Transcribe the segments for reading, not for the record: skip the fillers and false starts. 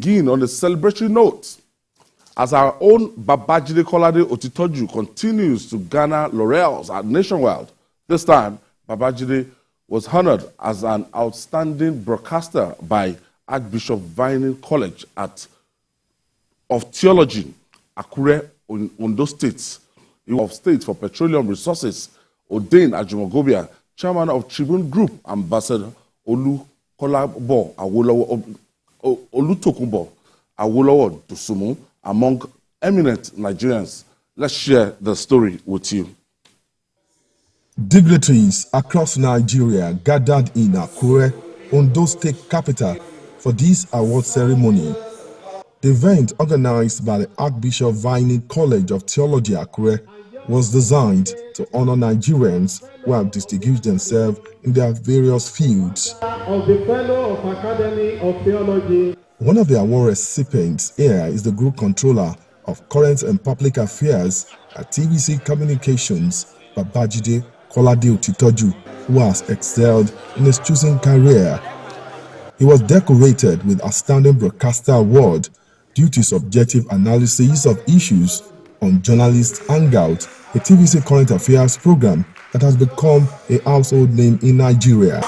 Begin on a celebratory note, as our own Babajide Kolade Otitoju continues to garner laurels at nationwide. This time, Babajide was honored as an outstanding broadcaster by Archbishop Vining College of Theology, Akure, Ondo State. He was of State for Petroleum Resources, ordained Ajumogobia, Chairman of Tribune Group, Ambassador Olutokunbo Awolowo Dosunmu, among eminent Nigerians. Let's share the story with you. Dignitaries across Nigeria gathered in Akure, Ondo State capital, for this award ceremony. The event, organized by the Archbishop Vining College of Theology, Akure, was designed to honor Nigerians who have distinguished themselves in their various fields. Of the Fellow of Academy of Theology. One of the award recipients here is the Group Controller of Current and Public Affairs at TVC Communications, Babajide Kolade Otitoju, who has excelled in his chosen career. He was decorated with Outstanding Broadcaster Award due to his objective analysis of issues on journalist Hangout, a TVC current affairs program that has become a household name in Nigeria.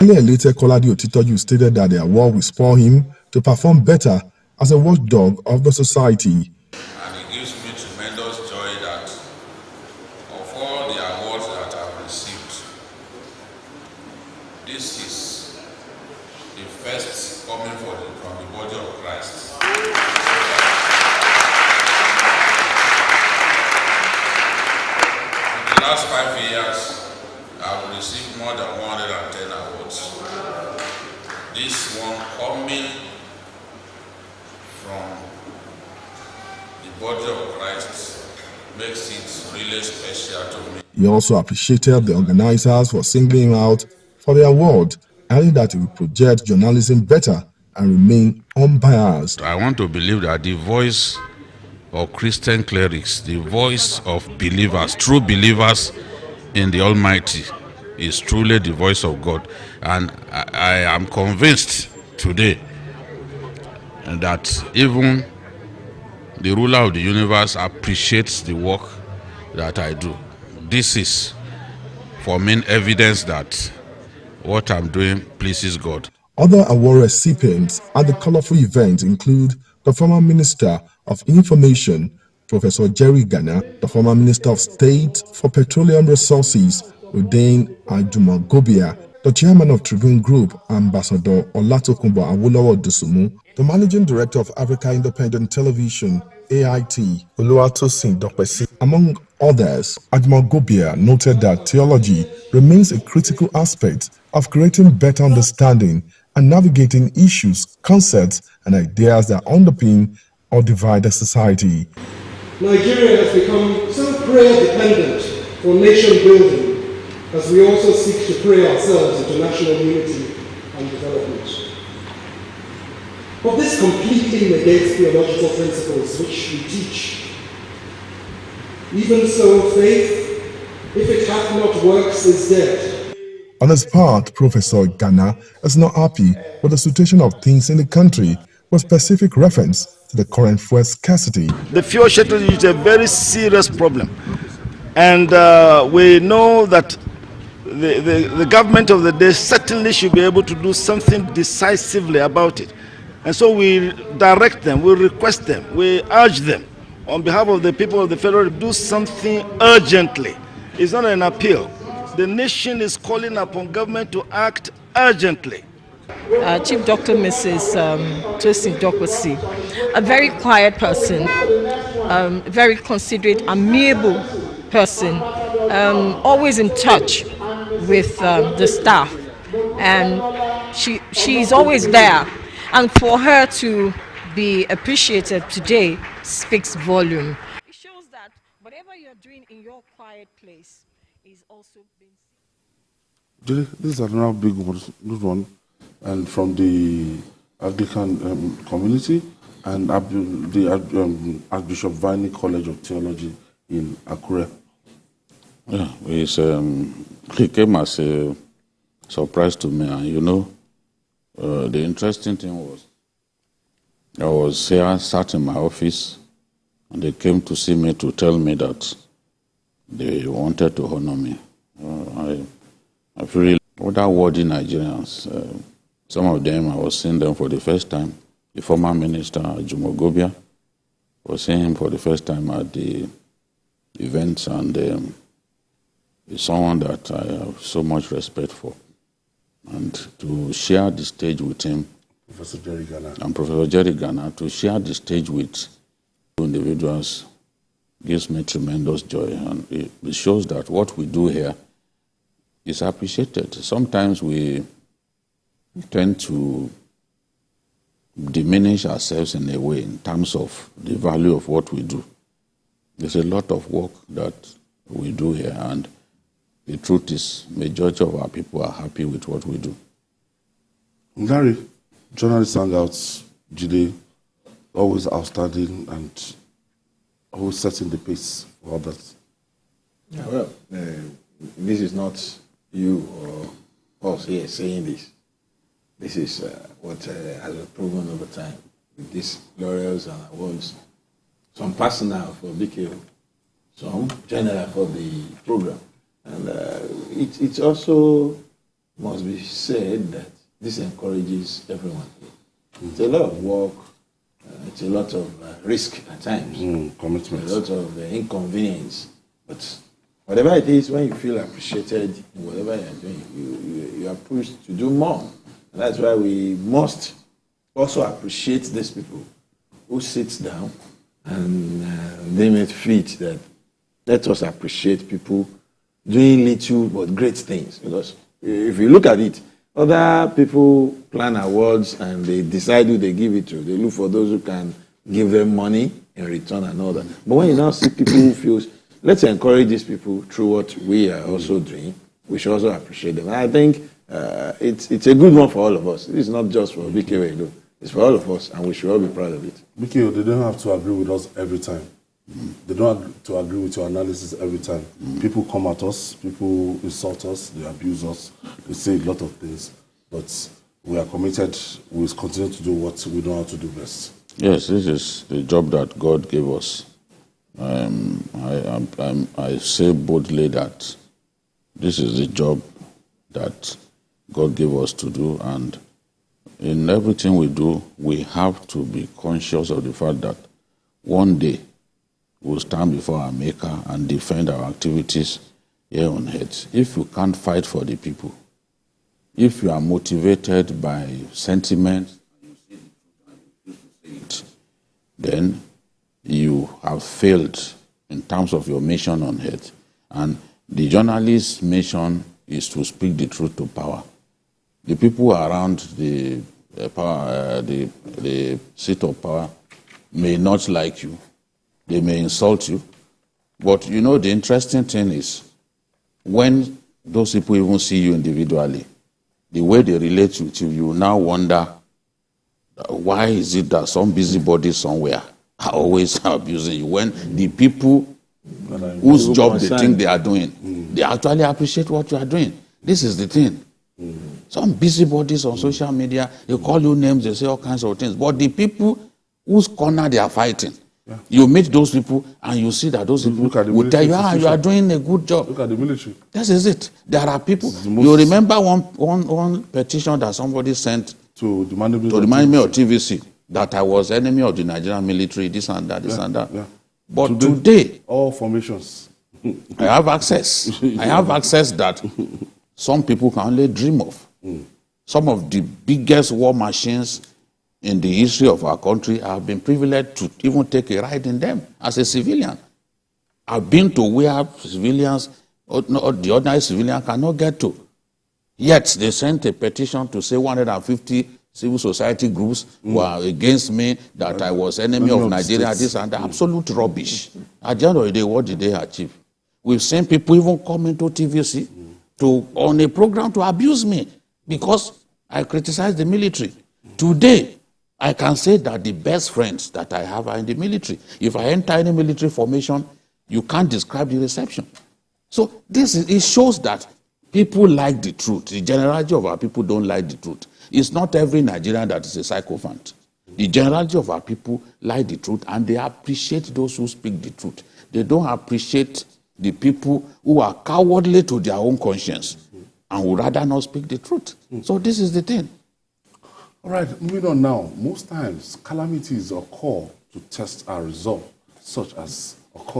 Later, Kolade Otitoju stated that the award will spur him to perform better as a watchdog of the society. And it gives me tremendous joy that of all the awards that I've received, this is the first coming from the body of Christ. In the last 5 years, I've received more than 110 awards. This one coming from the body of Christ makes it really special to me. He also appreciated the organizers for singling him out for the award, adding that he will project journalism better and remain unbiased. I want to believe that the voice of Christian clerics, the voice of believers, true believers in the Almighty, is truly the voice of God. And I am convinced today that even the ruler of the universe appreciates the work that I do. This is, for me, evidence that what I'm doing pleases God. Other award recipients at the colorful event include the former Minister of Information, Professor Jerry Ghana, the former Minister of State for Petroleum Resources, ordained Ajumogobia, the Chairman of Tribune Group, Ambassador Olutokunbo Awolowo Dosunmu, the Managing Director of Africa Independent Television, AIT, Oluwatosin Dokpesi. Among others, Ajumogobia noted that theology remains a critical aspect of creating better understanding and navigating issues, concepts, and ideas that underpin or divide the society. Nigeria has become so prayer-dependent for nation building, as we also seek to pray ourselves into national unity and development. But this completely negates theological principles which we teach. Even so, faith, if it hath not works, is dead. On his part, Professor Ghana is not happy with the situation of things in the country, with specific reference to the current fuel scarcity. The fuel shortage is a very serious problem, and we know that the government of the day certainly should be able to do something decisively about it. And so we direct them, we request them, we urge them on behalf of the people of the Federal to do something urgently. It's not an appeal. The nation is calling upon government to act urgently. Chief Dr. Mrs. Tosin Dokwesi, a very quiet person, very considerate, amiable person, always in touch with the staff, and she's always there. And for her to be appreciated today speaks volume. It shows that whatever you're doing in your quiet place is also being seen. This is another big good one, and from the Anglican community and the Archbishop Vining College of Theology in Akure. Yeah, he came as a surprise to me. And you know, the interesting thing was, I was here, sat in my office, and they came to see me to tell me that they wanted to honor me. I feel other worthy Nigerians. Some of them, I was seeing them for the first time. The former minister, Jumogobia, was seeing him for the first time at the events, and he's someone that I have so much respect for. And to share the stage with him, Professor Jerry Ghana. And Professor Jerry Ghana, to share the stage with individuals gives me tremendous joy. And it shows that what we do here is appreciated. Sometimes we tend to diminish ourselves in a way in terms of the value of what we do. There's a lot of work that we do here, and the truth is, majority of our people are happy with what we do. Gary, journalist Hangouts, Jide, always outstanding and always setting the pace for others. Yeah, well, this is not you or us here saying this. This is what has been proven over time with these laurels and awards. Some personal for BKO, some general for the program. And it also must be said that this encourages everyone here. It's a lot of work, it's a lot of risk at times, commitment, a lot of inconvenience. But whatever it is, when you feel appreciated in whatever you're doing, you are pushed to do more. And that's why we must also appreciate these people who sit down and deem it fit that let us appreciate people doing little but great things. Because if you look at it, other people plan awards and they decide who they give it to. They look for those who can give them money in return and all that. But when you now see people who feel, let's encourage these people through what we are also doing, we should also appreciate them. And I think it's a good one for all of us. It's not just for BKO alone. It's for all of us, and we should all be proud of it. BKO, they don't have to agree with us every time. They don't have to agree with your analysis every time. People come at us, people insult us, they abuse us, they say a lot of things. But we are committed, we will continue to do what we know how to do best. Yes, this is the job that God gave us. I say boldly that this is the job that God gave us to do, and in everything we do, we have to be conscious of the fact that one day we'll stand before our Maker and defend our activities here on earth. If you can't fight for the people, if you are motivated by sentiment, then you have failed in terms of your mission on earth. And the journalist's mission is to speak the truth to power. The people around the seat of power may not like you. They may insult you. But you know, the interesting thing is, when those people even see you individually, the way they relate with you, you now wonder, why is it that some busybody somewhere are always abusing you, when the people whose job they think they are doing, they actually appreciate what you are doing. This is the thing. Some busybodies on social media, they call you names, they say all kinds of things. But the people whose corner they are fighting, you meet those people and you see that those people will tell you, you are doing a good job. Look at the military. This is it. There are people. You remember one petition that somebody sent to remind me of TVC, that I was enemy of the Nigerian military, this and that, this and that. Yeah. But today, all formations. I have access. I have access that some people can only dream of. Some of the biggest war machines in the history of our country, have been privileged to even take a ride in them as a civilian. I've been to where civilians, or the ordinary civilian cannot get to. Yet they sent a petition to say 150 civil society groups were against me, that I was enemy of Nigeria, this and that. Absolute rubbish. At the end of the day, what did they achieve? We've seen people even come into TVC on a program to abuse me because I criticized the military. Today, I can say that the best friends that I have are in the military. If I enter any military formation, you can't describe the reception. So it shows that people like the truth. The generality of our people don't like the truth. It's not every Nigerian that is a sycophant. The generality of our people like the truth, and they appreciate those who speak the truth. They don't appreciate the people who are cowardly to their own conscience and would rather not speak the truth. So this is the thing. All right, moving on now. Most times, calamities occur to test our resolve, such as occur